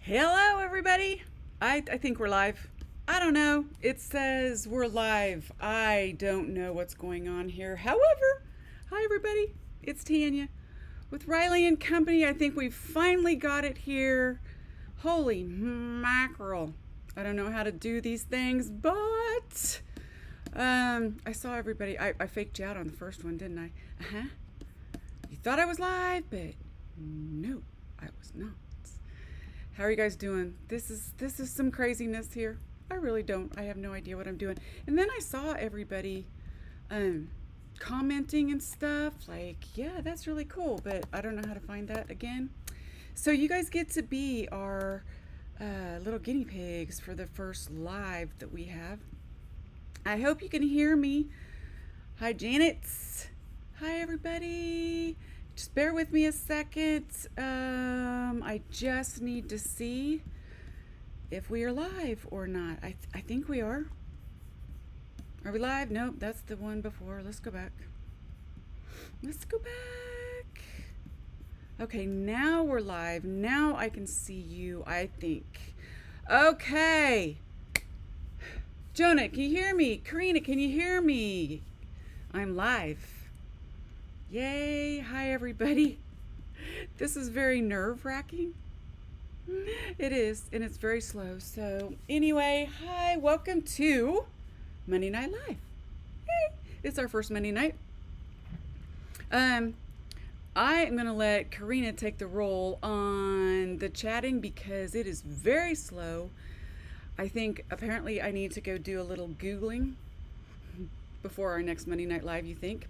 Hello, everybody. I think we're live. I don't know. It says we're live. I don't know what's going on here. However, hi, everybody. It's Tanya with Riley and Company. I think we've finally got it here. Holy mackerel. I don't know how to do these things, but I saw everybody. I faked you out on the first one, didn't I? Uh huh. You thought I was live, but no, I was not. How are you guys doing? This is some craziness here. I really don't. I have no idea what I'm doing. And then I saw everybody um commenting and stuff like, yeah, that's really cool, but I don't know how to find that again. So you guys get to be our little guinea pigs for the first live that we have. I hope you can hear me. Hi, Janet. Hi, everybody. Just bear with me a second. I just need to see if we are live or not. I think we are. Are we live? Nope, that's the one before. Let's go back. Let's go back. Okay, now we're live. Now I can see you, I think. Okay. Jonah, can you hear me? Karina, can you hear me? I'm live. Yay. Hi, everybody. This is very nerve-wracking. It is, and it's very slow. So, anyway, hi, welcome to Monday Night Live. Yay. It's our first Monday night. I am going to let Karina take the role on the chatting because it is very slow. I think apparently I need to go do a little Googling before our next Monday Night Live, you think?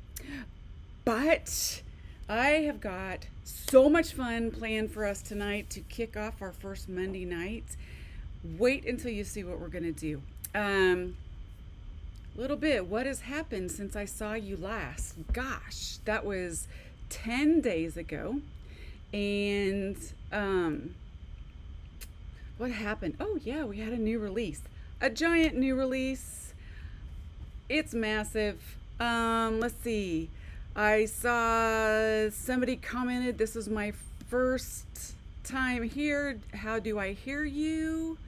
But I have got so much fun planned for us tonight to kick off our first Monday night. Wait until you see what we're going to do. Little bit, what has happened since I saw you last? Gosh, that was 10 days ago. And what happened? Oh, yeah, we had a new release. A giant new release. It's massive. Let's see. I saw somebody commented, this is my first time here. How do I hear you?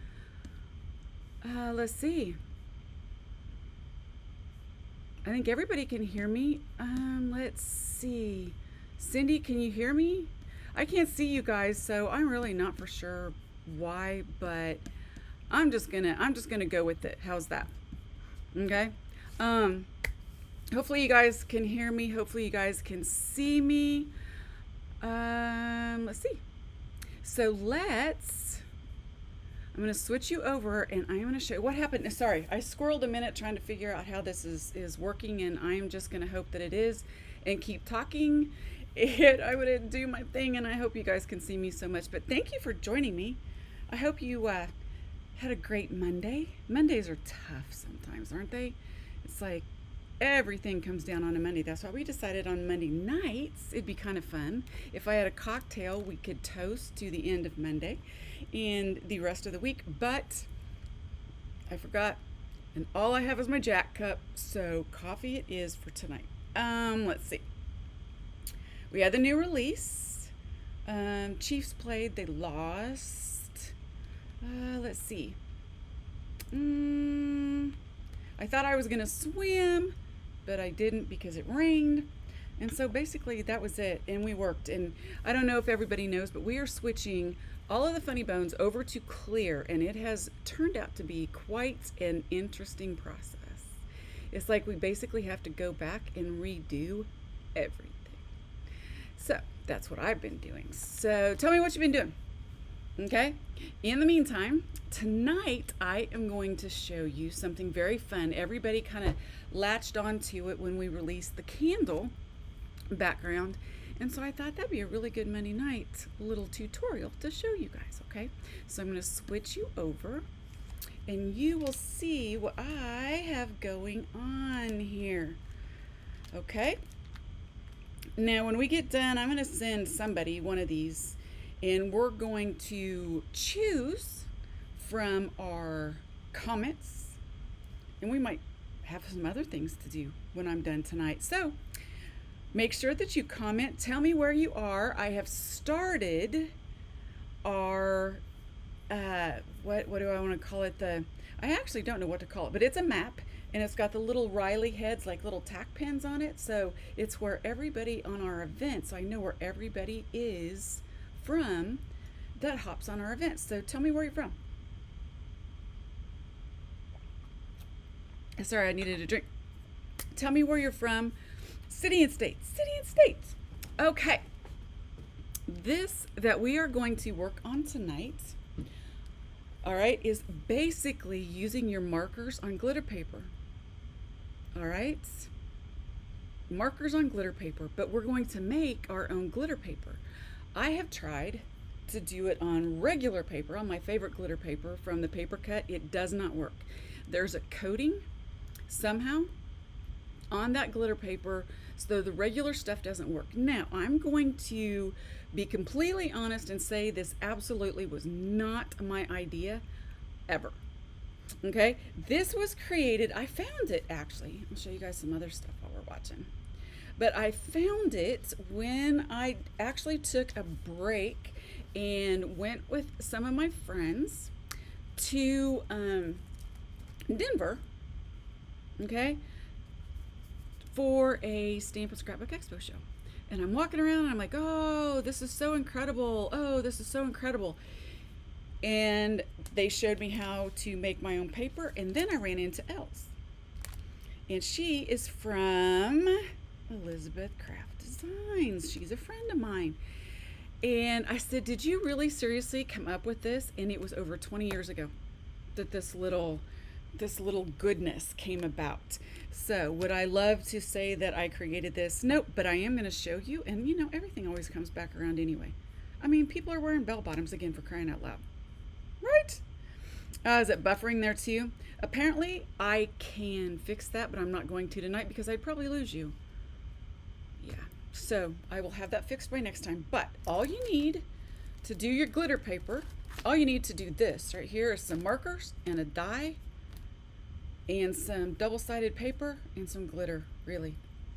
Let's see. I think everybody can hear me. Let's see. Cindy, can you hear me? I can't see you guys, so I'm really not for sure why, but I'm just gonna go with it. How's that? Okay. Hopefully you guys can hear me. Hopefully you guys can see me. Let's see. So I'm going to switch you over and I'm going to show you what happened. Sorry, I squirreled a minute trying to figure out how this is working, and I am just going to hope that it is and keep talking. I'm going to do my thing, and I hope you guys can see me so much. But thank you for joining me. I hope you had a great Monday. Mondays are tough sometimes, aren't they? It's like everything comes down on a Monday. That's why we decided on Monday nights it'd be kind of fun. If I had a cocktail, we could toast to the end of Monday and the rest of the week. But I forgot, and all I have is my Jack cup. So coffee it is for tonight. Let's see. We had the new release. Chiefs played. They lost. Let's see. I thought I was gonna swim, but I didn't because it rained. And so basically that was it, and we worked. And I don't know if everybody knows, but we are switching all of the Funny Bones over to Clear, and it has turned out to be quite an interesting process. It's like we basically have to go back and redo everything. So that's what I've been doing. So tell me what you've been doing. Okay. In the meantime, tonight I am going to show you something very fun. Everybody kind of latched onto it when we released the candle background. And so I thought that'd be a really good Monday night little tutorial to show you guys. Okay. So I'm going to switch you over and you will see what I have going on here. Okay. Now, when we get done, I'm going to send somebody one of these, and we're going to choose from our comments, and we might have some other things to do when I'm done tonight. So make sure that you comment. Tell me where you are. I have started our what do I want to call it? I actually don't know what to call it, but it's a map and it's got the little Riley heads like little tack pins on it. So it's where everybody on our event, so I know where everybody is from that hops on our event. So tell me where you're from. Sorry, I needed a drink. Tell me where you're from. City and states. City and states. Okay. This that we are going to work on tonight, all right, is basically using your markers on glitter paper. All right? Markers on glitter paper, but we're going to make our own glitter paper. I have tried to do it on regular paper, on my favorite glitter paper from the Paper Cut. It does not work. There's a coating somehow on that glitter paper, so the regular stuff doesn't work. Now, I'm going to be completely honest and say this absolutely was not my idea ever. Okay, this was created, I found it actually. I'll show you guys some other stuff while we're watching. But I found it when I actually took a break and went with some of my friends to Denver, okay, for a Stamp and Scrapbook Expo show. And I'm walking around and I'm like, oh, this is so incredible. Oh, this is so incredible. And they showed me how to make my own paper. And then I ran into Els. And she is from Elizabeth Craft Designs. She's a friend of mine. And I said, did you really seriously come up with this? And it was over 20 years ago that this little goodness came about. So would I love to say that I created this? Nope, but I am going to show you. And you know, everything always comes back around anyway. I mean, people are wearing bell bottoms again, for crying out loud. Right? Is it buffering there too? Apparently I can fix that, but I'm not going to tonight because I'd probably lose you. Yeah, so I will have that fixed by next time. But all you need to do your glitter paper, all you need to do this right here is some markers and a die and some double-sided paper and some glitter, really.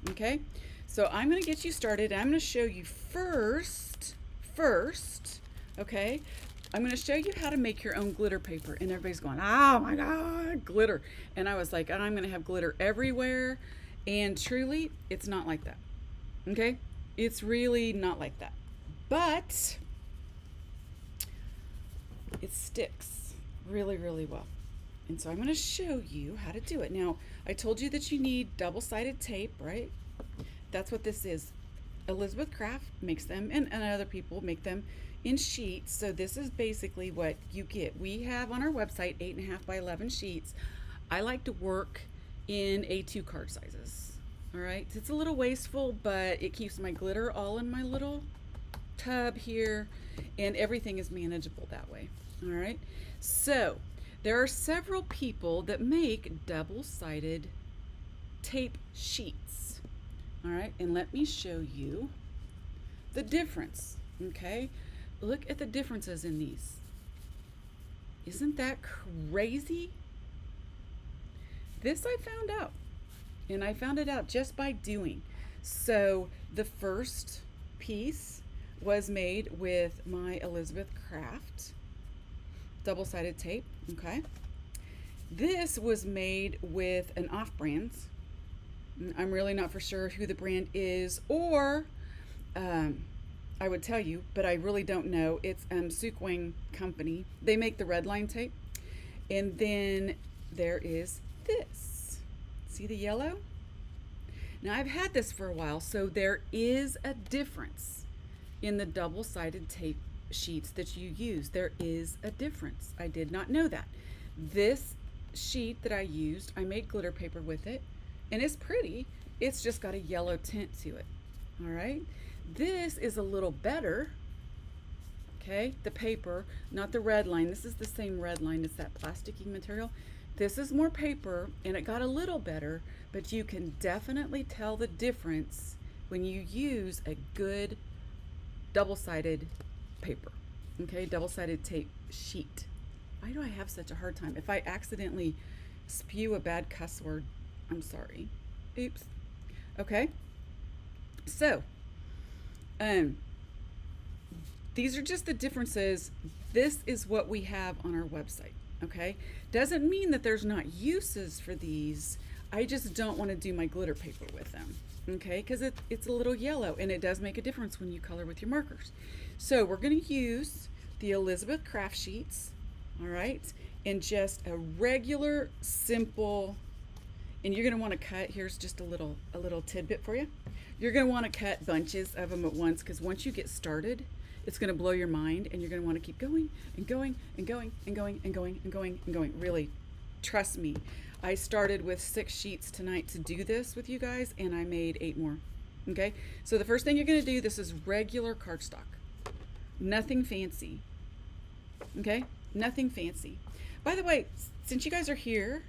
Okay, so I'm going to get you started. I'm going to show you first, okay, I'm going to show you how to make your own glitter paper. And everybody's going, oh my God, glitter. And I was like, I'm going to have glitter everywhere. And truly, it's not like that. Okay, it's really not like that. But it sticks really, really well. And so I'm going to show you how to do it. Now, I told you that you need double-sided tape, right? That's what this is. Elizabeth Craft makes them, and other people make them in sheets. So this is basically what you get. We have on our website 8.5 by 11 sheets. I like to work in A2 card sizes. All right, it's a little wasteful, but it keeps my glitter all in my little tub here, and everything is manageable that way. All right, so there are several people that make double-sided tape sheets. All right, and let me show you the difference. Okay, look at the differences in these. Isn't that crazy? This I found out, and I found it out just by doing. So the first piece was made with my Elizabeth Craft double-sided tape. Okay, this was made with an off-brand. I'm really not for sure who the brand is, or I would tell you, but I really don't know. It's Sukwang Company. They make the red line tape. And then there is this. See the yellow? Now I've had this for a while, so there is a difference in the double-sided tape sheets that you use. There is a difference. I did not know that. This sheet that I used, I made glitter paper with it, and it's pretty. It's just got a yellow tint to it. All right, this is a little better. Okay, the paper, not the red line. This is the same red line. It's that plasticky material. This is more paper, and it got a little better, but you can definitely tell the difference when you use a good double-sided paper. Okay, double-sided tape sheet. Why do I have such a hard time? If I accidentally spew a bad cuss word, I'm sorry. Oops. Okay. So, these are just the differences this is what we have on our website. Okay, doesn't mean that there's not uses for these. I just don't want to do my glitter paper with them. Okay, because it's a little yellow, and it does make a difference when you color with your markers. So we're going to use the Elizabeth craft sheets, all right, and just a regular simple, and you're going to want to cut, here's just a little tidbit for you. You're going to want to cut bunches of them at once, because once you get started, it's going to blow your mind, and you're going to want to keep going and going and going and going and going and going and going. Really, trust me. I started with 6 sheets tonight to do this with you guys, and I made 8 more. Okay, so the first thing you're going to do, this is regular cardstock. Nothing fancy. Okay, nothing fancy. By the way, since you guys are here,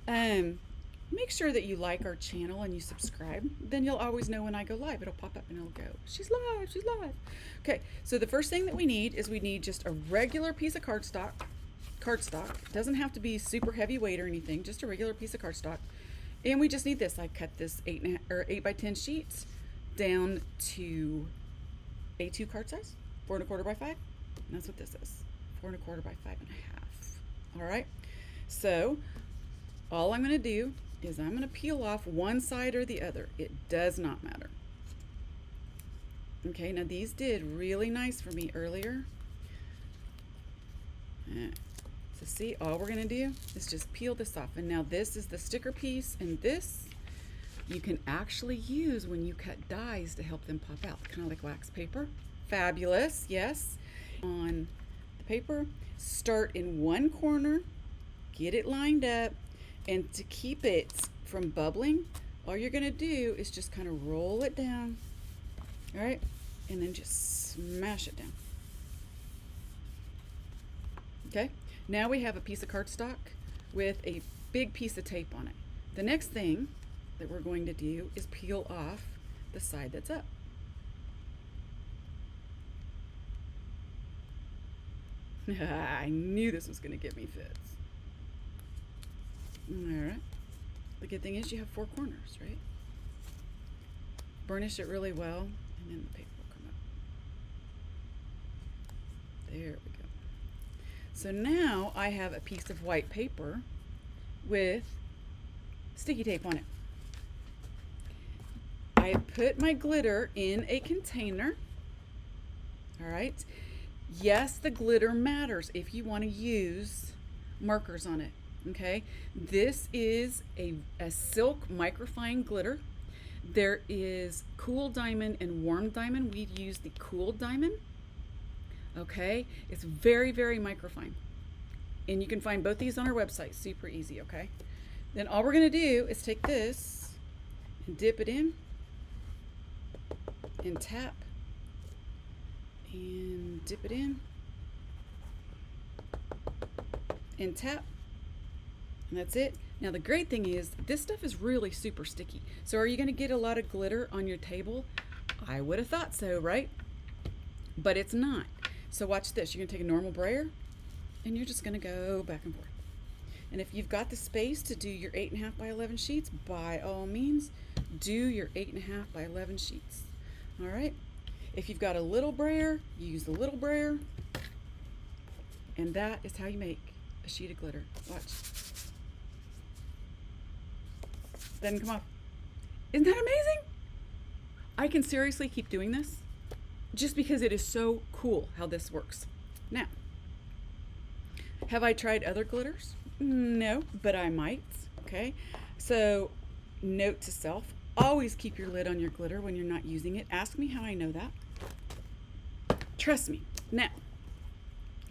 make sure that you like our channel and you subscribe. Then you'll always know when I go live. It'll pop up and it'll go, she's live, she's live. Okay, so the first thing that we need is we need just a regular piece of cardstock. Doesn't have to be super heavyweight or anything, just a regular piece of cardstock. And we just need this. I cut this 8 by 10 sheets down to A2 card size, 4 1/4 by 5. And that's what this is, 4 1/4 by 5 1/2. All right, so all I'm going to do is I'm going to peel off one side or the other. It does not matter. Okay, now these did really nice for me earlier. So see, all we're going to do is just peel this off. And now this is the sticker piece, and this you can actually use when you cut dies to help them pop out, kind of like wax paper. Fabulous, yes. On the paper, start in one corner, get it lined up, and to keep it from bubbling, all you're going to do is just kind of roll it down, all right, and then just smash it down. Okay, now we have a piece of cardstock with a big piece of tape on it. The next thing that we're going to do is peel off the side that's up. I knew this was going to give me fits. All right. The good thing is you have 4 corners, right? Burnish it really well, and then the paper will come up. There we go. So now I have a piece of white paper with sticky tape on it. I put my glitter in a container. All right. Yes, the glitter matters if you want to use markers on it. Okay, this is a silk microfine glitter. There is cool diamond and warm diamond. We'd use the cool diamond. Okay, it's very, very microfine. And you can find both these on our website, super easy, okay? Then all we're gonna do is take this and dip it in and tap and dip it in and tap. And that's it. Now the great thing is this stuff is really super sticky. So are you going to get a lot of glitter on your table? I would have thought so, right? But it's not. So watch this. You're going to take a normal brayer and you're just going to go back and forth. And if you've got the space to do your 8 1/2 by 11 sheets, by all means, do your 8 1/2 by 11 sheets. All right. If you've got a little brayer, use the little brayer. And that is how you make a sheet of glitter. Watch. Doesn't come off. Isn't that amazing? I can seriously keep doing this just because it is so cool how this works. Now, have I tried other glitters? No, but I might. Okay, so note to self, always keep your lid on your glitter when you're not using it. Ask me how I know that. Trust me. Now,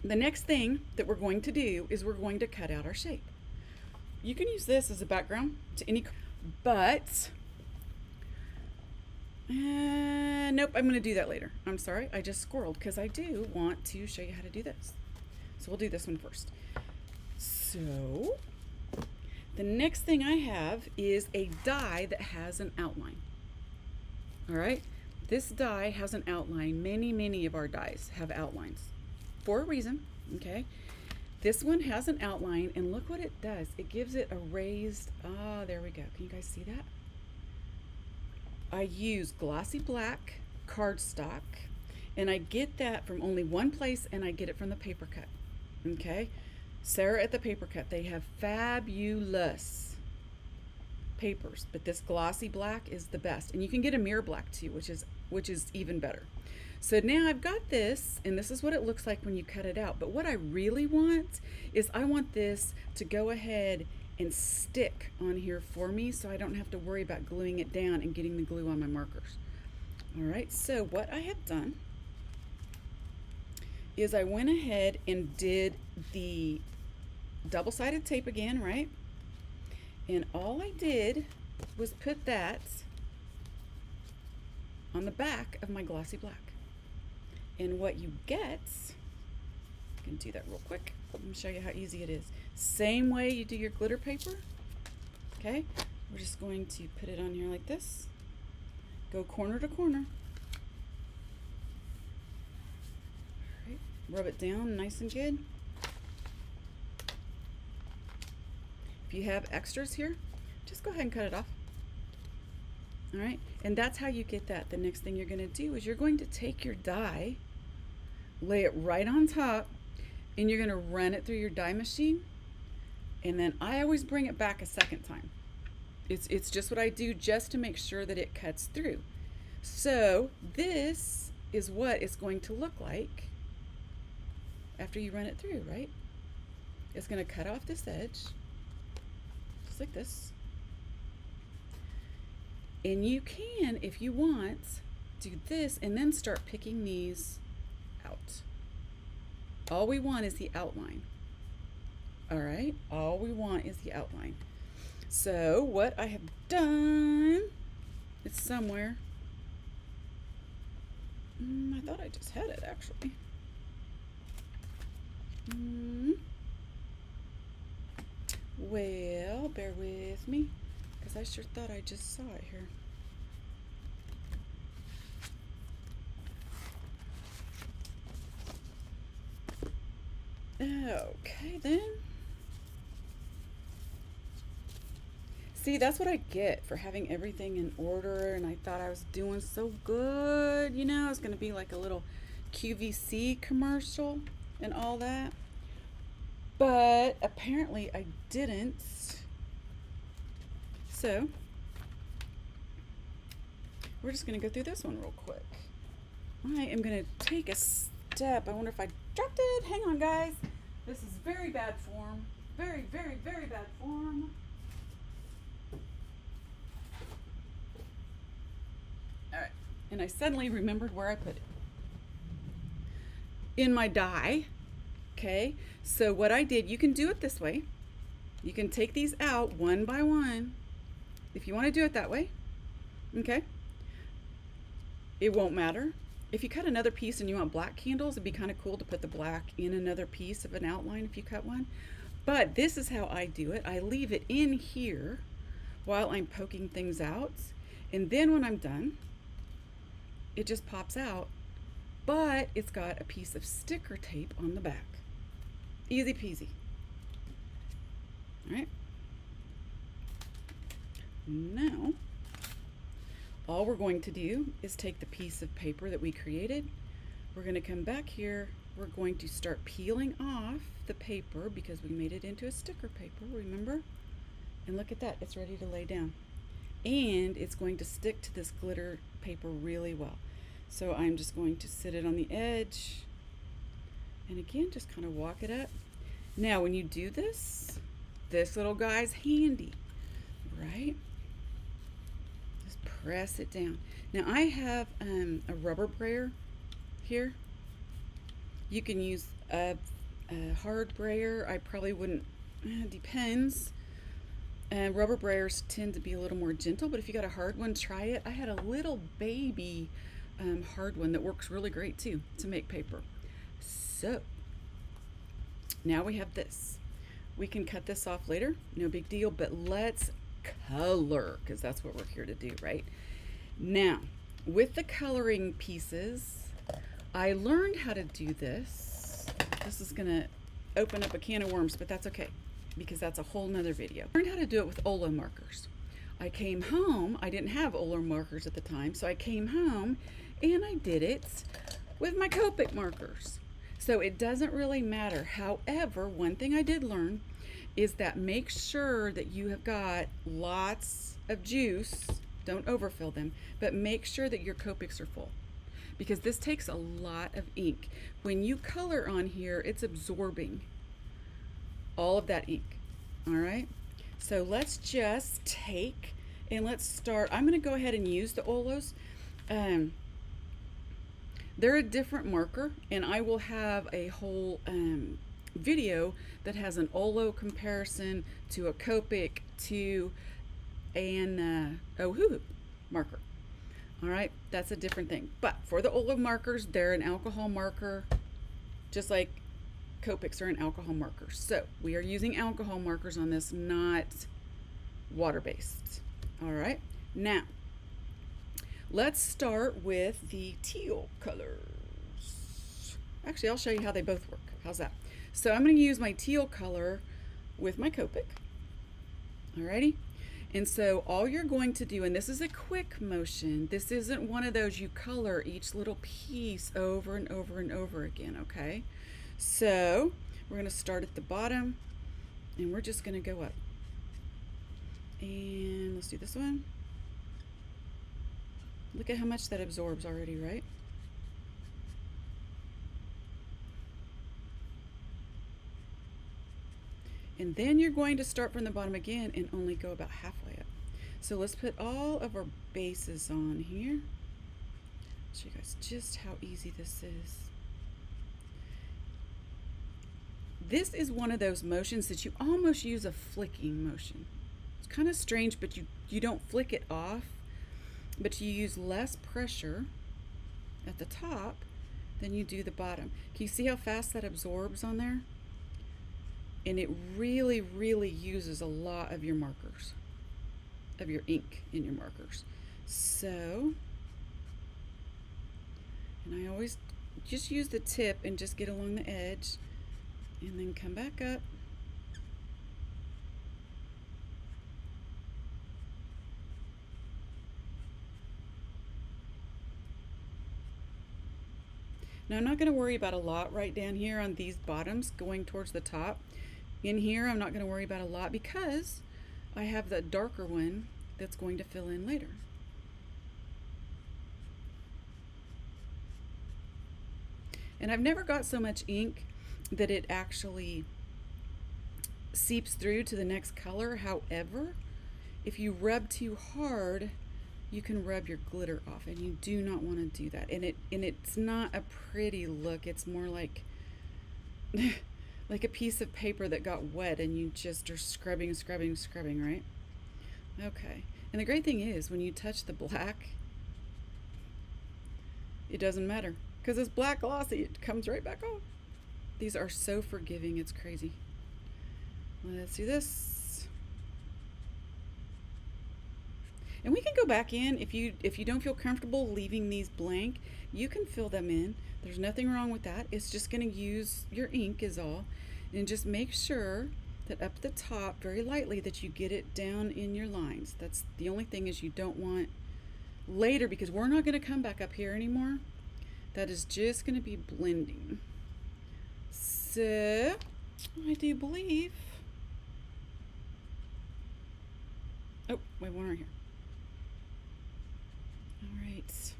the next thing that we're going to do is we're going to cut out our shape. You can use this as a background to any, but nope, I'm going to do that later. I'm sorry, I just squirreled because I do want to show you how to do this. So we'll do this one first. So the next thing I have is a die that has an outline. All right, this die has an outline. Many of our dies have outlines for a reason, okay? This one has an outline, and look what it does. It gives it a raised, there we go. Can you guys see that? I use glossy black cardstock, And I get that from only one place, and I get it from the Paper Cut. Okay? Sarah at the Paper Cut, they have fabulous papers, but this glossy black is the best. And you can get a mirror black too, which is even better. So now I've got this, and this is what it looks like when you cut it out. But what I really want is I want this to go ahead and stick on here for me, so I don't have to worry about gluing it down and getting the glue on my markers. All right, so what I have done is I went ahead and did the double-sided tape again, right? And all I did was put that on the back of my glossy black. And what you get, I can do that real quick. Let me show you how easy it is. Same way you do your glitter paper, okay? We're just going to put it on here like this. Go corner to corner. All right, rub it down nice and good. If you have extras here, just go ahead and cut it off. All right, and that's how you get that. The next thing you're going to do is you're going to take your die, lay it right on top, and you're going to run it through your die machine. And then I always bring it back a second time. It's just what I do, just to make sure that it cuts through. So this is what it's going to look like after you run it through, right? It's going to cut off this edge, just like this. And you can, if you want, do this and then start picking these out. All we want is the outline. All right, all we want is the outline. So what I have done, it's somewhere. I thought I just had it actually. Well, bear with me, because I sure thought I just saw it here. Okay then. See, that's what I get for having everything in order, and I thought I was doing so good, you know, it's gonna be like a little QVC commercial and all that. But apparently I didn't. So we're just gonna go through this one real quick. I am gonna take a step. I wonder if I dropped it. Hang on, guys. This is very bad form. Very, very, very bad form. All right, and I suddenly remembered where I put it. In my die. Okay, so what I did, you can do it this way. You can take these out one by one if you want to do it that way. Okay, it won't matter. If you cut another piece and you want black candles, it'd be kind of cool to put the black in another piece of an outline if you cut one. But this is how I do it. I leave it in here while I'm poking things out. And then when I'm done, it just pops out. But it's got a piece of sticker tape on the back. Easy peasy. All right. Now, all we're going to do is take the piece of paper that we created. We're going to come back here. We're going to start peeling off the paper because we made it into a sticker paper, remember? And look at that, it's ready to lay down. And it's going to stick to this glitter paper really well. So I'm just going to sit it on the edge. And again, just kind of walk it up. Now, when you do this, this little guy's handy, right? Just press it down. Now, I have a rubber brayer here. You can use a hard brayer. I probably wouldn't, depends. Rubber brayers tend to be a little more gentle, but if you got a hard one, try it. I had a little baby hard one that works really great too to make paper. So now we have this. We can cut this off later, no big deal, but let's color, because that's what we're here to do, right? Now, with the coloring pieces, I learned how to do this. This is gonna open up a can of worms, but that's okay, because that's a whole nother video. I learned how to do it with Ola markers. I came home, I didn't have Ola markers at the time, so I came home and I did it with my Copic markers. So it doesn't really matter. However, one thing I did learn is that make sure that you have got lots of juice. Don't overfill them, but make sure that your Copics are full, because this takes a lot of ink. When you color on here, it's absorbing all of that ink. All right, so let's just take and let's start. I'm going to go ahead and use the Olos. They're a different marker, and I will have a whole video that has an Olo comparison to a Copic to an Ohuhu marker. All right, that's a different thing. But for the Olo markers, they're an alcohol marker, just like Copics are an alcohol marker. So we are using alcohol markers on this, not water-based. All right, now let's start with the teal colors. Actually, I'll show you how they both work. How's that? So I'm going to use my teal color with my Copic. Alrighty. And so all you're going to do, and this is a quick motion, this isn't one of those you color each little piece over and over and over again, okay? So we're going to start at the bottom, and we're just going to go up. And let's do this one. Look at how much that absorbs already, right? And then you're going to start from the bottom again and only go about halfway up. So let's put all of our bases on here. Show you guys just how easy this is. This is one of those motions that you almost use a flicking motion. It's kind of strange, but you don't flick it off, but you use less pressure at the top than you do the bottom. Can you see how fast that absorbs on there? And it really, really uses a lot of your markers, of your ink in your markers. So, and I always just use the tip and just get along the edge and then come back up. Now I'm not going to worry about a lot right down here on these bottoms going towards the top. In here I'm not going to worry about a lot because I have the darker one that's going to fill in later. And I've never got so much ink that it actually seeps through to the next color. However, if you rub too hard, you can rub your glitter off, and you do not want to do that. And it's not a pretty look. It's more like like a piece of paper that got wet and you just are scrubbing, right? Okay. And the great thing is when you touch the black, it doesn't matter because it's black glossy. It comes right back off. These are so forgiving. It's crazy. Let's do this. And we can go back in if you don't feel comfortable leaving these blank, you can fill them in. There's nothing wrong with that. It's just going to use your ink is all. And just make sure that up at the top very lightly that you get it down in your lines. That's the only thing is you don't want later, because we're not going to come back up here anymore. That is just going to be blending. So I do believe, oh, wait, one right here. All right.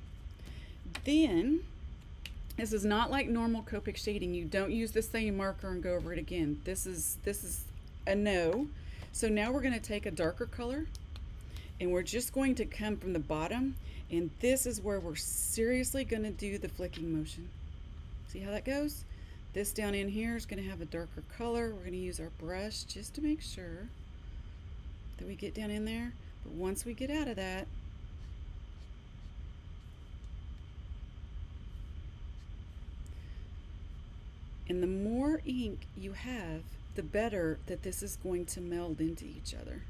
Then, this is not like normal Copic shading. You don't use the same marker and go over it again. This is a no. So now we're going to take a darker color and we're just going to come from the bottom, and this is where we're seriously going to do the flicking motion. See how that goes? This down in here is going to have a darker color. We're going to use our brush just to make sure that we get down in there. But once we get out of that, and the more ink you have, the better that this is going to meld into each other.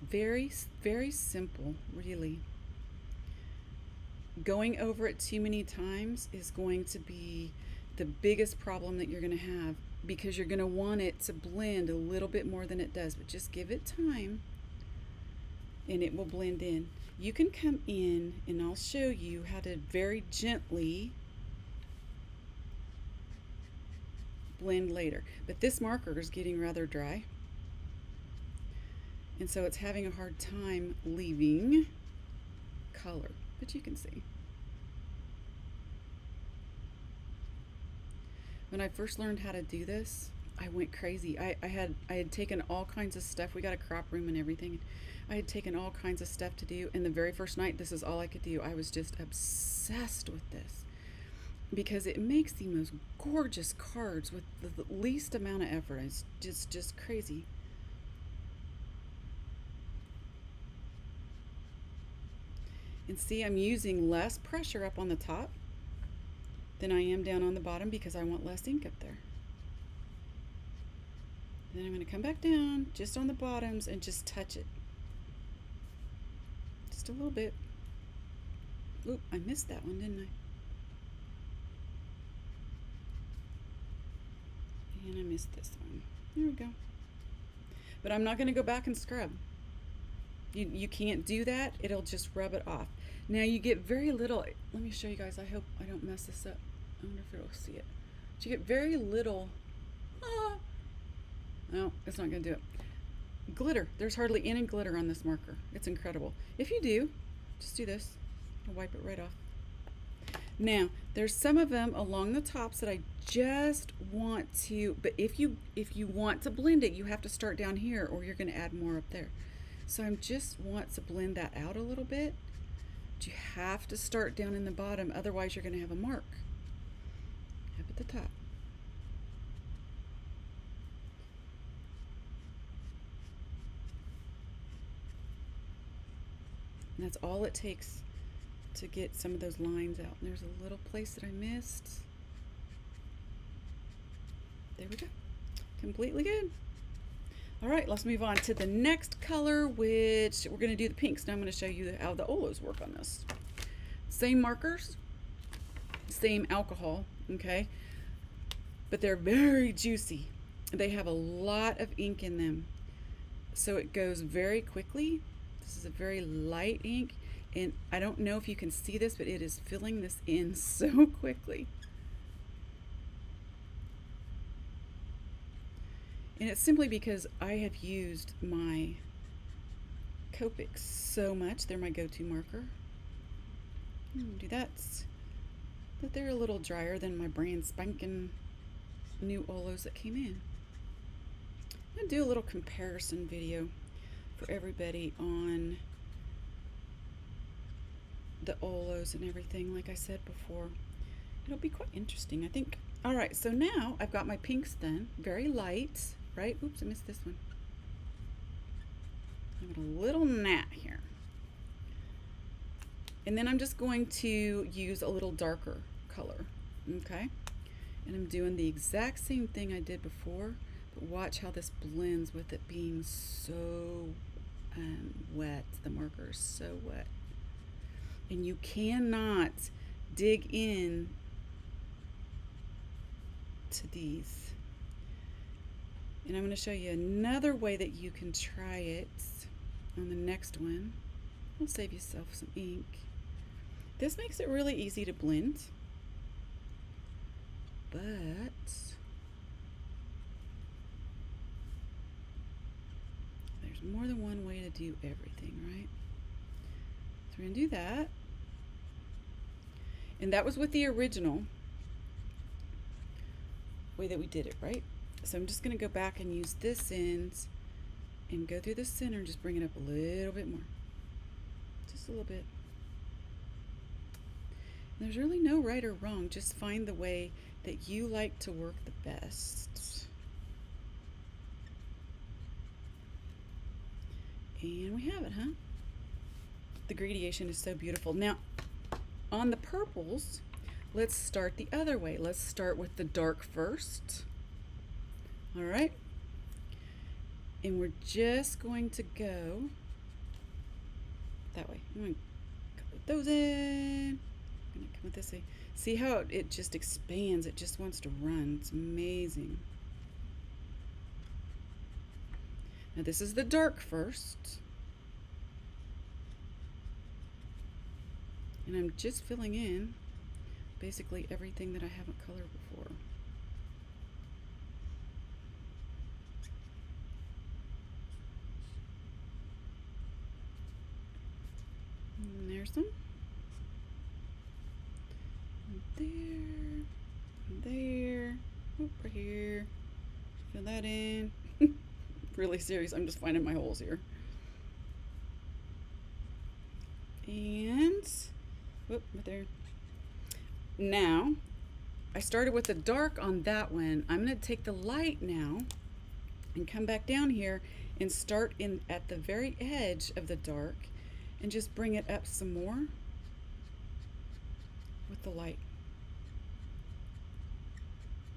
Very, very simple, really. Going over it too many times is going to be the biggest problem that you're going to have, because you're going to want it to blend a little bit more than it does. But just give it time and it will blend in. You can come in and I'll show you how to very gently blend later. But this marker is getting rather dry, and so it's having a hard time leaving color, but you can see. When I first learned how to do this, I went crazy. I had taken all kinds of stuff. We got a crop room and everything. I had taken all kinds of stuff to do, and the very first night, this is all I could do. I was just obsessed with this because it makes the most gorgeous cards with the least amount of effort. It's just crazy. And see, I'm using less pressure up on the top than I am down on the bottom because I want less ink up there. Then I'm going to come back down just on the bottoms and just touch it. Just a little bit. Oop, I missed that one, didn't I? And I missed this one. There we go. But I'm not going to go back and scrub. You can't do that. It'll just rub it off. Now you get very little. Let me show you guys. I hope I don't mess this up. I wonder if it'll see it. But you get very little. No, it's not going to do it. Glitter. There's hardly any glitter on this marker. It's incredible. If you do, just do this. I'll wipe it right off. Now, there's some of them along the tops that I just want to, but if you want to blend it, you have to start down here or you're going to add more up there. So I just want to blend that out a little bit. But you have to start down in the bottom, otherwise you're going to have a mark up at the top. And that's all it takes to get some of those lines out. And there's a little place that I missed. There we go. Completely good. All right, let's move on to the next color, which we're going to do the pinks. Now I'm going to show you how the Olos work on this. Same markers, same alcohol, okay? But they're very juicy. They have a lot of ink in them, so it goes very quickly. This is a very light ink, and I don't know if you can see this, but it is filling this in so quickly. And it's simply because I have used my Copics so much. They're my go-to marker. Do that. But they're a little drier than my brand spanking new Olos that came in. I'm going to do a little comparison video for everybody on the Olos and everything, like I said before. It'll be quite interesting, I think. All right, so now I've got my pinks done. Very light, right? Oops, I missed this one. I've got a little gnat here. And then I'm just going to use a little darker color, okay? And I'm doing the exact same thing I did before, but watch how this blends with it being so wet. The marker is so wet. And you cannot dig in to these. And I'm going to show you another way that you can try it on the next one. I'll save yourself some ink. This makes it really easy to blend, but there's more than one way to do everything, right? So we're going to do that. And that was with the original way that we did it, right? So I'm just going to go back and use this end and go through the center and just bring it up a little bit more. Just a little bit. And there's really no right or wrong. Just find the way that you like to work the best. And we have it, huh? The gradation is so beautiful. Now, on the purples, let's start the other way. Let's start with the dark first. All right. And we're just going to go that way. I'm going to put those in. I'm going to come with this way. See how it just expands? It just wants to run. It's amazing. Now this is the dark first. And I'm just filling in basically everything that I haven't colored before. And there's some. And there. And there. Oh, right here. Fill that in. Really serious. I'm just finding my holes here. And whoop, right there. Now, I started with the dark on that one. I'm going to take the light now and come back down here and start in at the very edge of the dark and just bring it up some more with the light.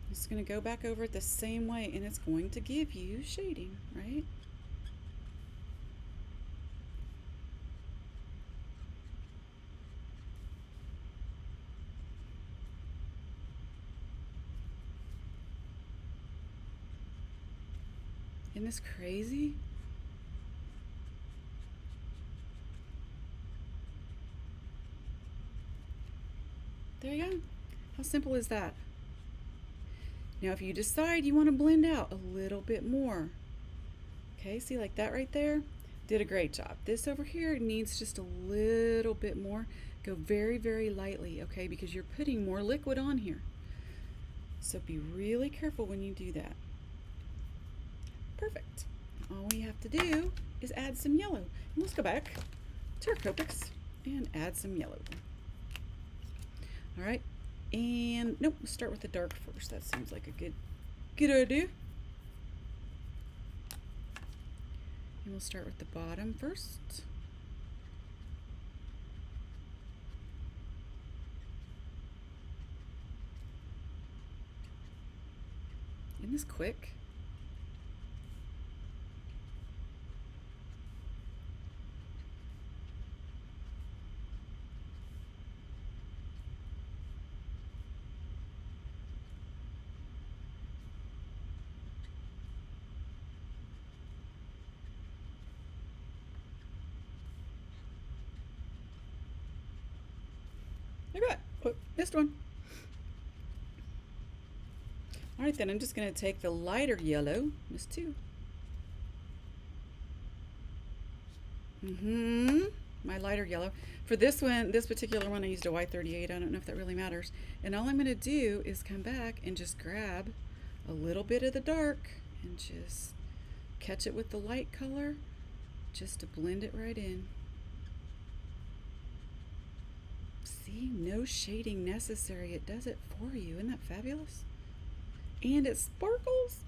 I'm just going to go back over it the same way, and it's going to give you shading, right? Isn't this crazy? There you go. How simple is that? Now if you decide you want to blend out a little bit more, okay, see like that right there? Did a great job. This over here needs just a little bit more. Go very, very lightly, okay, because you're putting more liquid on here. So be really careful when you do that. Perfect. All we have to do is add some yellow. And let's go back to our Copics and add some yellow. All right, and nope, let's start with the dark first. That seems like a good idea. And we'll start with the bottom first. Isn't this quick? Look at that. Oh, missed one. All right, then I'm just going to take the lighter yellow, missed two. My lighter yellow. For this one, this particular one, I used a Y38. I don't know if that really matters. And all I'm going to do is come back and just grab a little bit of the dark and just catch it with the light color just to blend it right in. See, no shading necessary. It does it for you. Isn't that fabulous? And it sparkles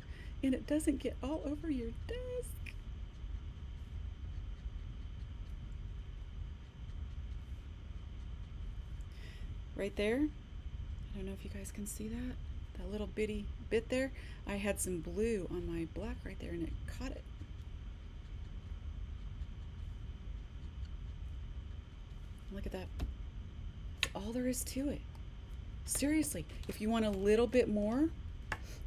and it doesn't get all over your desk. Right there, I don't know if you guys can see that little bitty bit there. I had some blue on my black right there and it caught it. Look at that. That's all there is to it. Seriously, if you want a little bit more,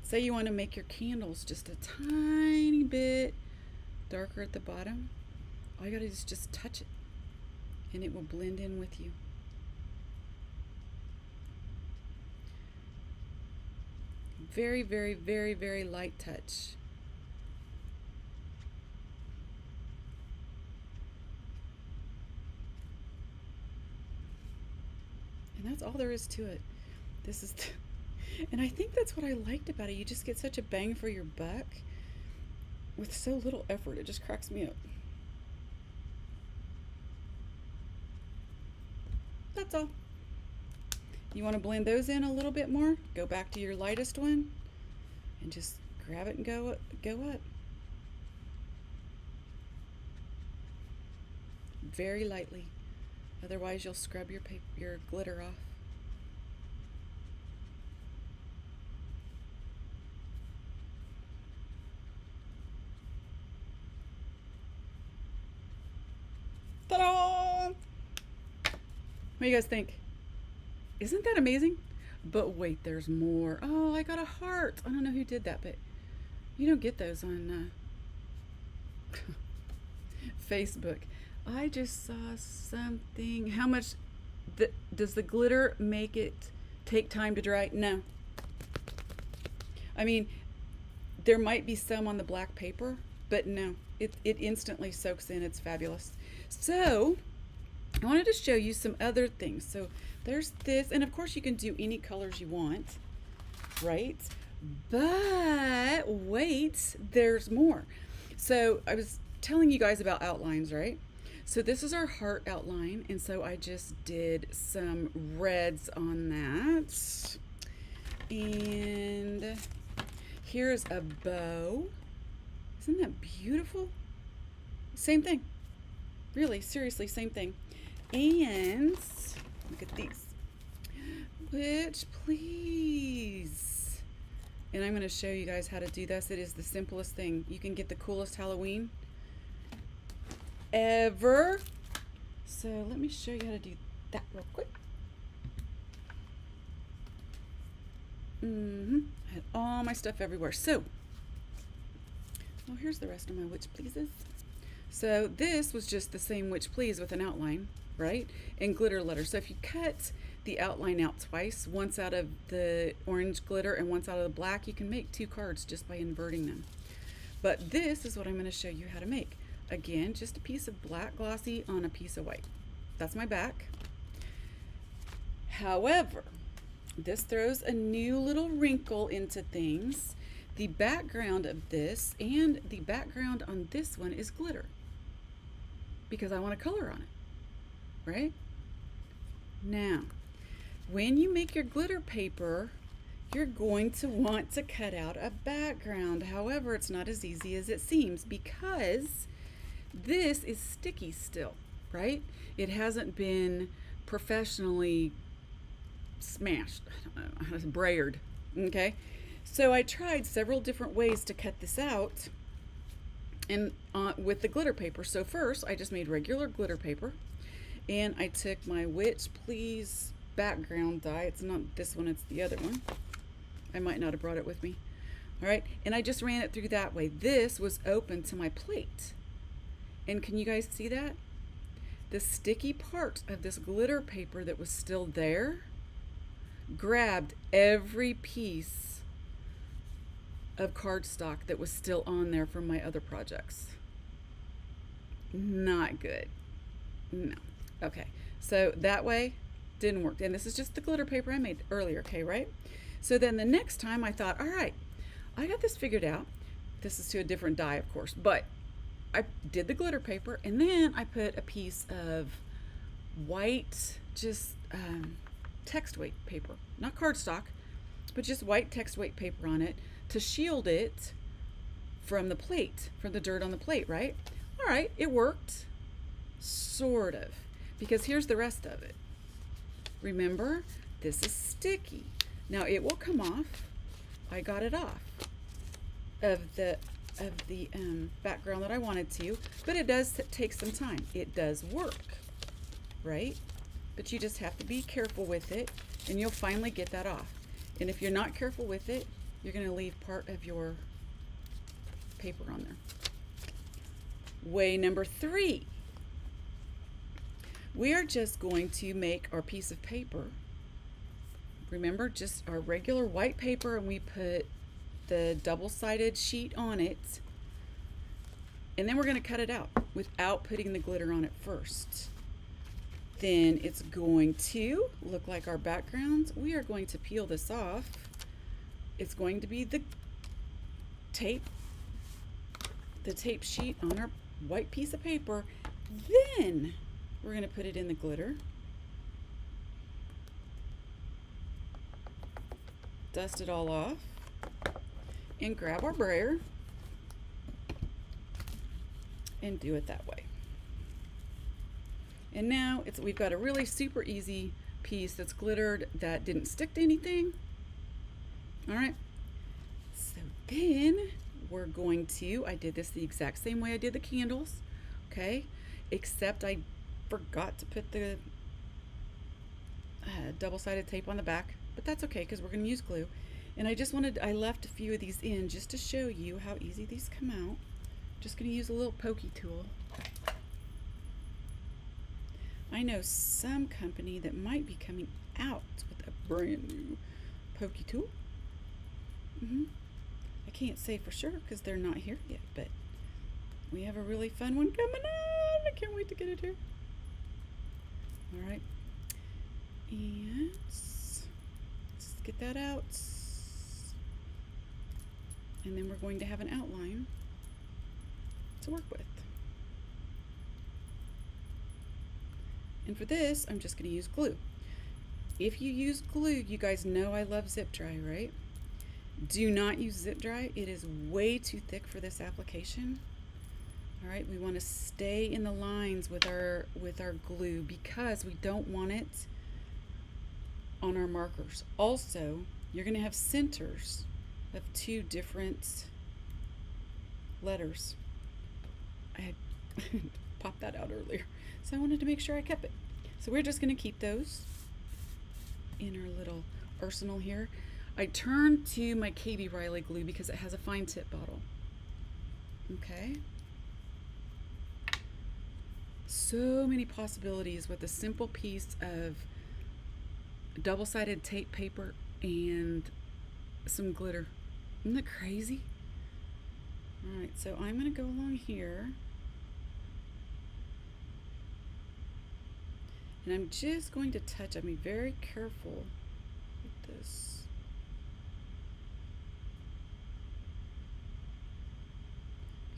say you want to make your candles just a tiny bit darker at the bottom, all you gotta do is just touch it and it will blend in with you. Very, very, very, very light touch. And that's all there is to it. This is, and I think that's what I liked about it. You just get such a bang for your buck with so little effort. It just cracks me up. That's all. You want to blend those in a little bit more? Go back to your lightest one and just grab it and go up. Very lightly. Otherwise you'll scrub your glitter off. Ta-da! What do you guys think? Isn't that amazing? But wait, there's more. Oh, I got a heart. I don't know who did that, but you don't get those on Facebook. I just saw something. How much does the glitter make it take time to dry? No. I mean, there might be some on the black paper, but no, it instantly soaks in. It's fabulous. So I wanted to show you some other things. So there's this, and of course you can do any colors you want, right? But wait, there's more. So I was telling you guys about outlines, right? So this is our heart outline, and so I just did some reds on that. And here's a bow. Isn't that beautiful? Same thing. Really, seriously, same thing. And look at these. Witch Please. And I'm going to show you guys how to do this. It is the simplest thing. You can get the coolest Halloween ever. So let me show you how to do that real quick. I had all my stuff everywhere. So, oh, here's the rest of my Witch Pleases. So this was just the same Witch Please with an outline, right? And glitter letters. So if you cut the outline out twice, once out of the orange glitter and once out of the black, you can make 2 cards just by inverting them. But this is what I'm going to show you how to make. Again, just a piece of black glossy on a piece of white. That's my back. However, this throws a new little wrinkle into things. The background of this and the background on this one is glitter, because I want a color on it, right? Now, when you make your glitter paper, you're going to want to cut out a background. However, it's not as easy as it seems, because this is sticky still, right? It hasn't been professionally smashed, I don't know how to say, brayered, okay? So I tried several different ways to cut this out and with the glitter paper. So first I just made regular glitter paper, and I took my Witch Please background die. It's not this one, it's the other one. I might not have brought it with me. All right, and I just ran it through that way. This was open to my plate, and can you guys see that? The sticky part of this glitter paper that was still there grabbed every piece of cardstock that was still on there from my other projects. Not good. No. Okay, so that way didn't work. And this is just the glitter paper I made earlier, okay, right? So then the next time I thought, all right, I got this figured out. This is to a different die, of course, but I did the glitter paper, and then I put a piece of white, just text weight paper, not cardstock, but just white text weight paper on it to shield it from the plate, from the dirt on the plate, right? All right, it worked, sort of, because here's the rest of it. Remember, this is sticky. Now it will come off. I got it off of the background that I wanted to, but it does take some time. It does work, right? But you just have to be careful with it, and you'll finally get that off. And if you're not careful with it, you're going to leave part of your paper on there. Way number 3. We are just going to make our piece of paper. Remember, just our regular white paper, and we put the double-sided sheet on it, and then we're going to cut it out without putting the glitter on it first. Then it's going to look like our backgrounds. We are going to peel this off. It's going to be the tape sheet on our white piece of paper. Then we're going to put it in the glitter. Dust it all off and grab our brayer and do it that way. And now we've got a really super easy piece that's glittered that didn't stick to anything. All right, so then we're going to, I did this the exact same way I did the candles, okay, except I forgot to put the double-sided tape on the back, but that's okay because we're going to use glue. And I left a few of these in just to show you how easy these come out. Just going to use a little pokey tool. I know some company that might be coming out with a brand new pokey tool. I can't say for sure because they're not here yet, but we have a really fun one coming on. I can't wait to get it here. All right, and let's get that out, and then we're going to have an outline to work with. And for this, I'm just going to use glue. If you use glue, you guys know I love zip dry, right? Do not use zip dry. It is way too thick for this application. All right, we want to stay in the lines with our glue because we don't want it on our markers. Also, you're going to have centers of two different letters. I had popped that out earlier, so I wanted to make sure I kept it. So we're just going to keep those in our little arsenal here. I turned to my KB Riley glue because it has a fine tip bottle. Okay. So many possibilities with a simple piece of double-sided tape paper and some glitter. Isn't that crazy? All right, so I'm going to go along here. And I'm just going to touch. I'll be very careful with this.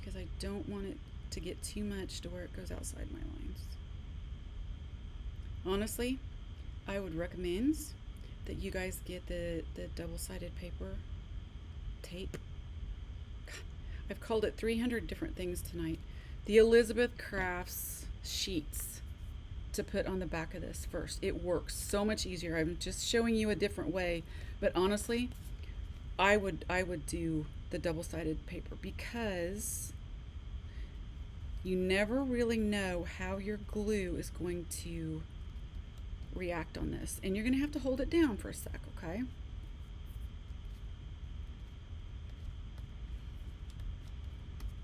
Because I don't want it to get too much to where it goes outside my lines. Honestly, I would recommend that you guys get the double-sided paper tape. God, I've called it 300 different things tonight. The Elizabeth Crafts sheets to put on the back of this first. It works so much easier. I'm just showing you a different way, but honestly, I would do the double-sided paper because you never really know how your glue is going to react on this, and you're going to have to hold it down for a sec, okay?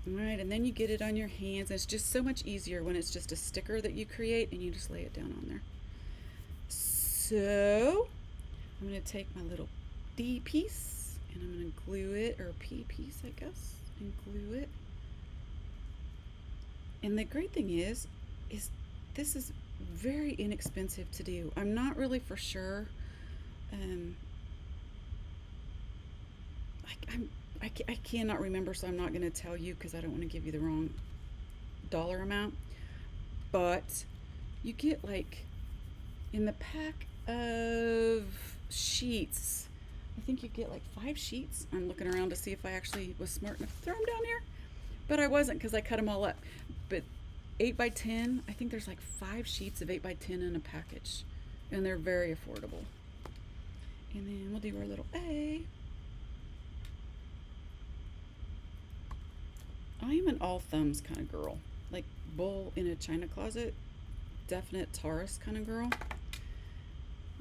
All right, and then you get it on your hands. It's just so much easier when it's just a sticker that you create and you just lay it down on there. So I'm going to take my little D piece and I'm going to glue it, or P piece, I guess, and glue it. And the great thing is this is very inexpensive to do. I'm not really for sure. I cannot remember, so I'm not going to tell you because I don't want to give you the wrong dollar amount. But you get, like, in the pack of sheets, I think you get like 5 sheets. I'm looking around to see if I actually was smart enough to throw them down here, but I wasn't because I cut them all up. But 8x10, I think there's like 5 sheets of 8x10 in a package, and they're very affordable. And then we'll do our little A. I am an all thumbs kind of girl, like bull in a china closet, definite Taurus kind of girl.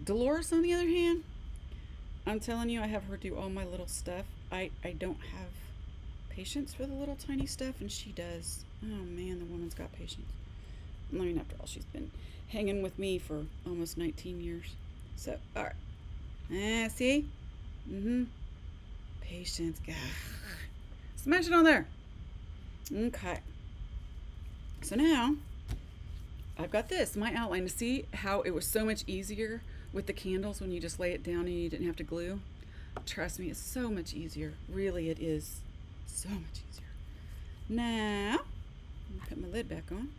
Dolores, on the other hand, I'm telling you, I have her do all my little stuff. I don't have patience for the little tiny stuff, and she does. Oh man, the woman's got patience. I mean, after all, she's been hanging with me for almost 19 years. So, all right. See? Patience. God. Smash it on there. Okay. So now, I've got this, my outline. To see how it was so much easier with the candles when you just lay it down and you didn't have to glue. Trust me, it's so much easier. Really, it is so much easier. Now, I'm gonna put my lid back on.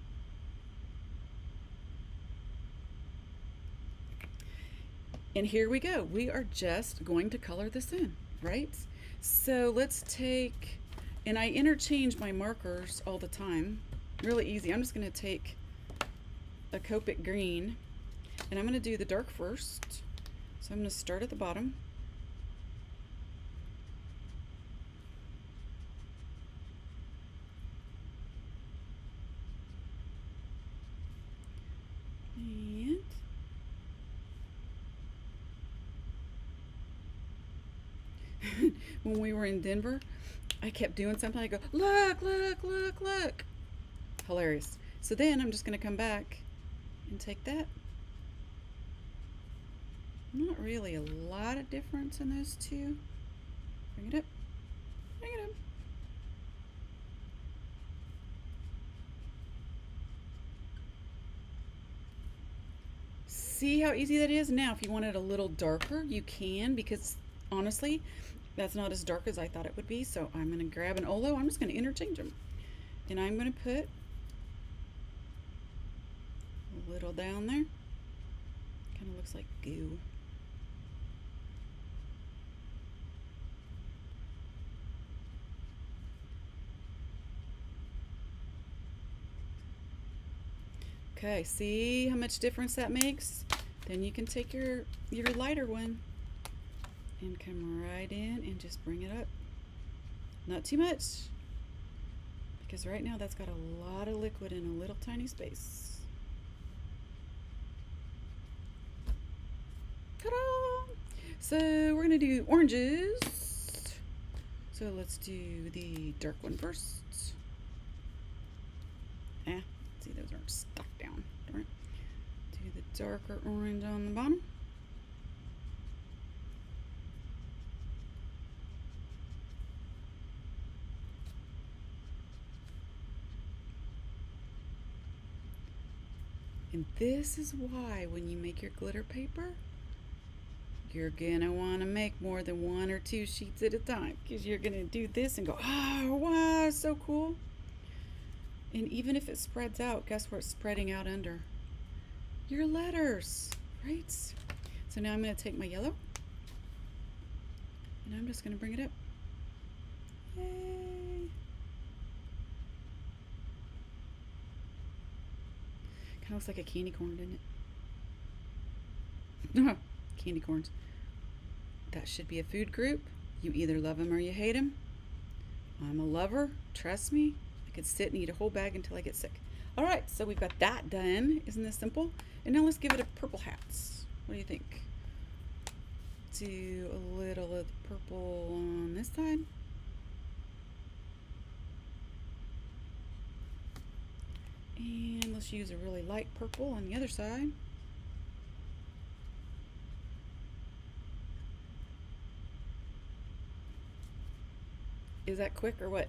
And here we go. We are just going to color this in, right? So let's take, and I interchange my markers all the time. Really easy. I'm just gonna take a Copic green, and I'm going to do the dark first. So I'm going to start at the bottom. And when we were in Denver, I kept doing something. I go, look, look, look, look. Hilarious. So then I'm just going to come back and take that. Not really a lot of difference in those two. Bring it up. Bring it up. See how easy that is? Now, if you want it a little darker, you can, because honestly, that's not as dark as I thought it would be. So I'm going to grab an Olo. I'm just going to interchange them. And I'm going to put a little down there. Kind of looks like goo. Okay, see how much difference that makes? Then you can take your lighter one and come right in and just bring it up. Not too much, because right now that's got a lot of liquid in a little tiny space. Ta-da! So we're gonna do oranges. So let's do the dark one first. See, those aren't stuck down. Darn it. Do the darker orange on the bottom. And this is why when you make your glitter paper, you're gonna want to make more than 1 or 2 sheets at a time, because you're gonna do this and go, oh wow, so cool. And even if it spreads out, guess where it's spreading out under? Your letters, right? So now I'm going to take my yellow and I'm just going to bring it up. Yay! Kind of looks like a candy corn, doesn't it? Candy corns. That should be a food group. You either love them or you hate them. I'm a lover, trust me. Could sit and eat a whole bag until I get sick. All right, so we've got that done. Isn't this simple? And now let's give it a purple hats. What do you think? Do a little of the purple on this side. And let's use a really light purple on the other side. Is that quick or what?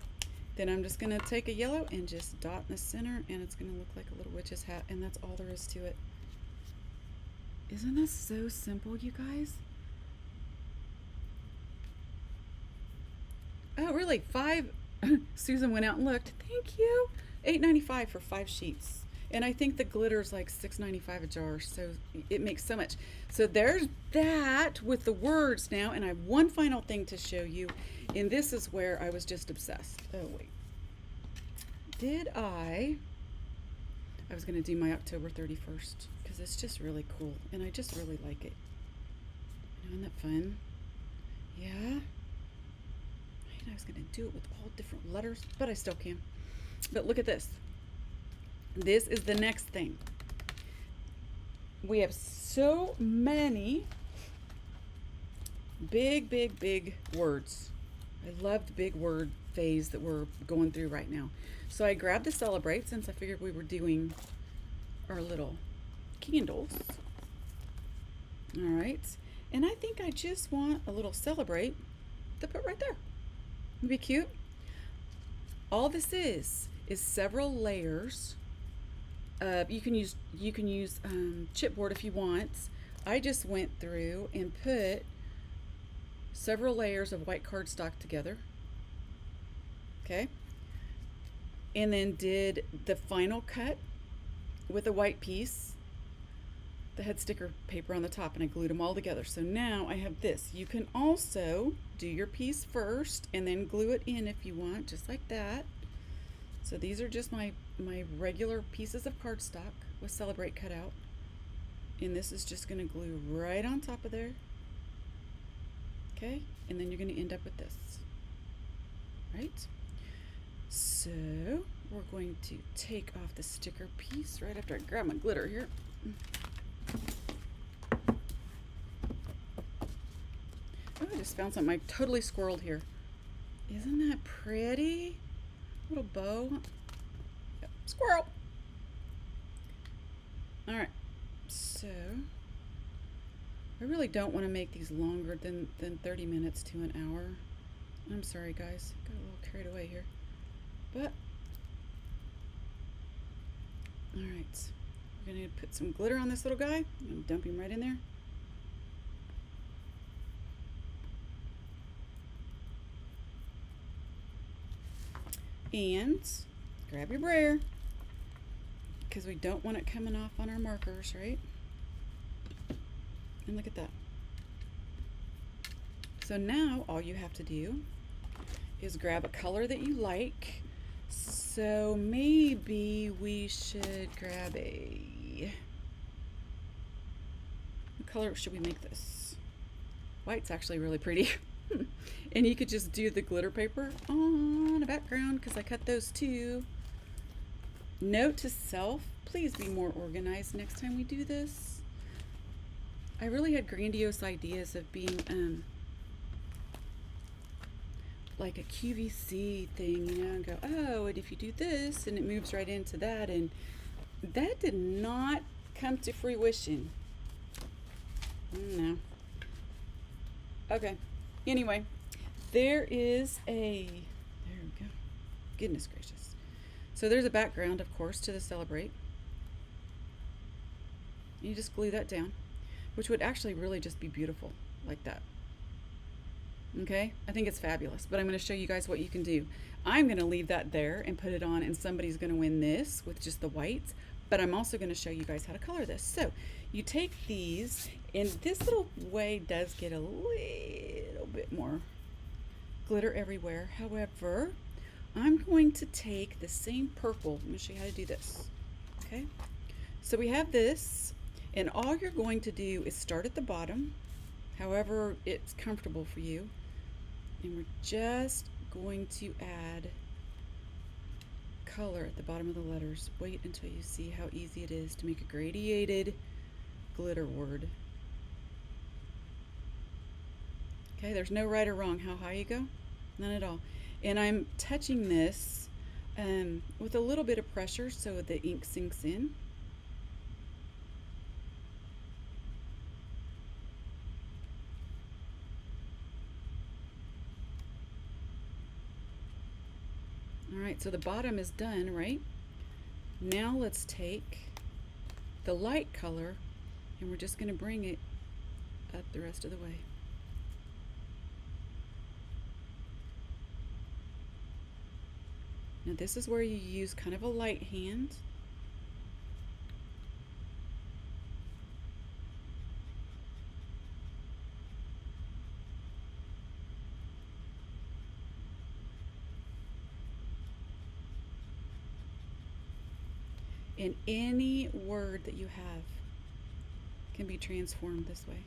Then I'm just going to take a yellow and just dot in the center, and it's going to look like a little witch's hat, and that's all there is to it. Isn't that so simple, you guys? Oh, really? 5? Susan went out and looked. Thank you. $8.95 for 5 sheets. And I think the glitter's like $6.95 a jar, so it makes so much. So there's that with the words now, and I have one final thing to show you. And this is where I was just obsessed. Oh, wait. I was going to do my October 31st because it's just really cool. And I just really like it. Isn't that fun? Yeah. I was going to do it with all different letters, but I still can. But look at this. This is the next thing. We have so many big words. I love the big word phase that we're going through right now. So I grabbed the Celebrate, since I figured we were doing our little candles. All right. And I think I just want a little Celebrate to put right there. It'd be cute. All this is several layers. You can use chipboard if you want. I just went through and put several layers of white cardstock together. Okay. And then did the final cut with a white piece, the head sticker paper on the top, and I glued them all together. So now I have this. You can also do your piece first and then glue it in if you want, just like that. So these are just my regular pieces of cardstock with Celebrate cut out. And this is just going to glue right on top of there. Okay, and then you're going to end up with this. Right? So we're going to take off the sticker piece right after I grab my glitter here. Oh, I just found something. I totally squirreled here. Isn't that pretty? Little bow. Yep. Squirrel. All right, so I really don't want to make these longer than 30 minutes to an hour. I'm sorry, guys. Got a little carried away here. But, all right. We're going to put some glitter on this little guy and dump him right in there. And grab your brayer, because we don't want it coming off on our markers, right? And look at that. So now all you have to do is grab a color that you like. So maybe we should grab what color should we make this? White's actually really pretty. And you could just do the glitter paper on a background, because I cut those too. Note to self, please be more organized next time we do this. I really had grandiose ideas of being like a QVC thing, you know, and go, oh, and if you do this, and it moves right into that, and that did not come to fruition. No. Okay. Anyway, there we go. Goodness gracious. So there's a background, of course, to the Celebrate. You just glue that down, which would actually really just be beautiful, like that. Okay, I think it's fabulous, but I'm going to show you guys what you can do. I'm going to leave that there and put it on, and somebody's going to win this with just the whites, but I'm also going to show you guys how to color this. So you take these, and this little way does get a little bit more glitter everywhere. However, I'm going to take the same purple. Let me show you how to do this. Okay, so we have this, and all you're going to do is start at the bottom, however it's comfortable for you, and we're just going to add color at the bottom of the letters. Wait until you see how easy it is to make a gradiated glitter word. Okay, there's no right or wrong how high you go, none at all. And I'm touching this with a little bit of pressure so the ink sinks in. All right, so the bottom is done, right? Now let's take the light color, and we're just going to bring it up the rest of the way. Now this is where you use kind of a light hand. And any word that you have can be transformed this way.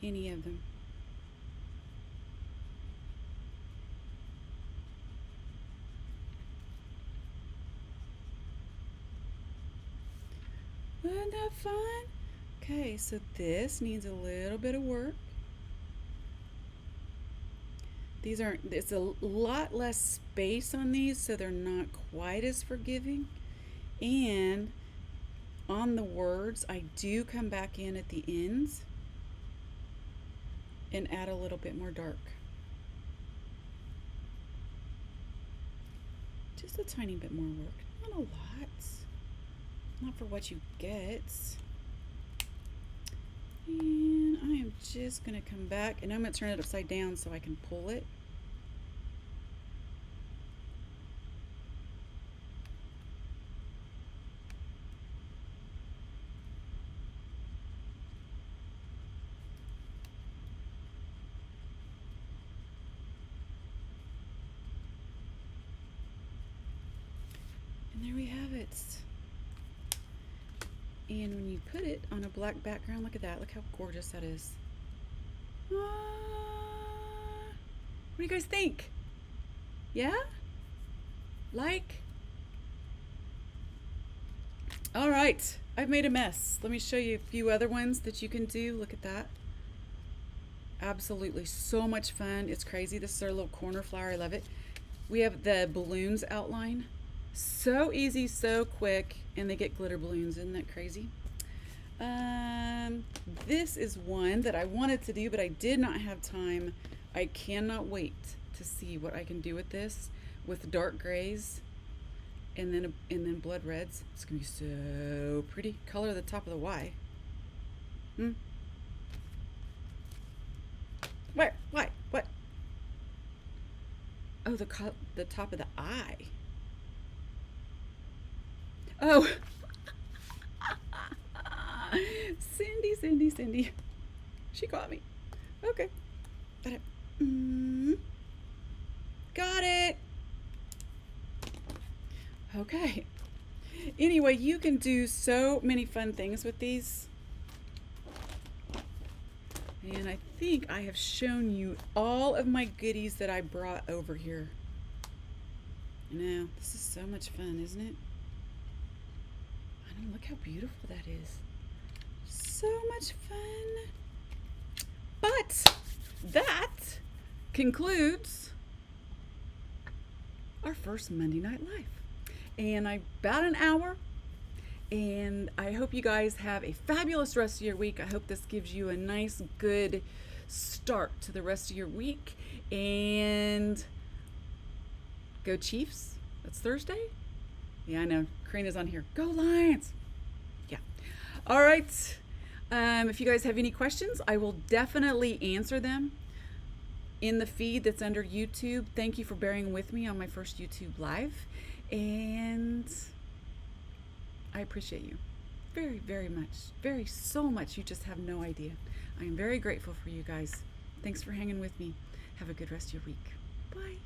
Any of them. Wasn't that fun? Okay, so this needs a little bit of work. These aren't, it's a lot less space on these, so they're not quite as forgiving. And on the words, I do come back in at the ends and add a little bit more dark. Just a tiny bit more work, not a lot. Not for what you get. And I am just going to come back, and I'm going to turn it upside down so I can pull it. And there we have it. And when you put it on a black background, look at that. Look how gorgeous that is. What do you guys think? Yeah? Like? All right. I've made a mess. Let me show you a few other ones that you can do. Look at that. Absolutely so much fun. It's crazy. This is our little corner flower. I love it. We have the balloons outline. So easy, so quick, and they get glitter balloons. Isn't that crazy? This is one that I wanted to do, but I did not have time. I cannot wait to see what I can do with this, with dark grays, and then blood reds. It's gonna be so pretty. Color the top of the Y. Where? Why? What? Oh, the top of the eye. Oh. Cindy. She caught me. Okay. Got it. Got it. Okay. Anyway, you can do so many fun things with these. And I think I have shown you all of my goodies that I brought over here. I know, this is so much fun, isn't it? I know, look how beautiful that is. So much fun. But that concludes our first Monday Night Live. And about an hour. And I hope you guys have a fabulous rest of your week. I hope this gives you a nice, good start to the rest of your week. And go Chiefs. That's Thursday? Yeah, I know. Karina's on here. Go Lions. Yeah. All right. If you guys have any questions, I will definitely answer them in the feed that's under YouTube. Thank you for bearing with me on my first YouTube Live. And I appreciate you very, very much. So much. You just have no idea. I am very grateful for you guys. Thanks for hanging with me. Have a good rest of your week. Bye.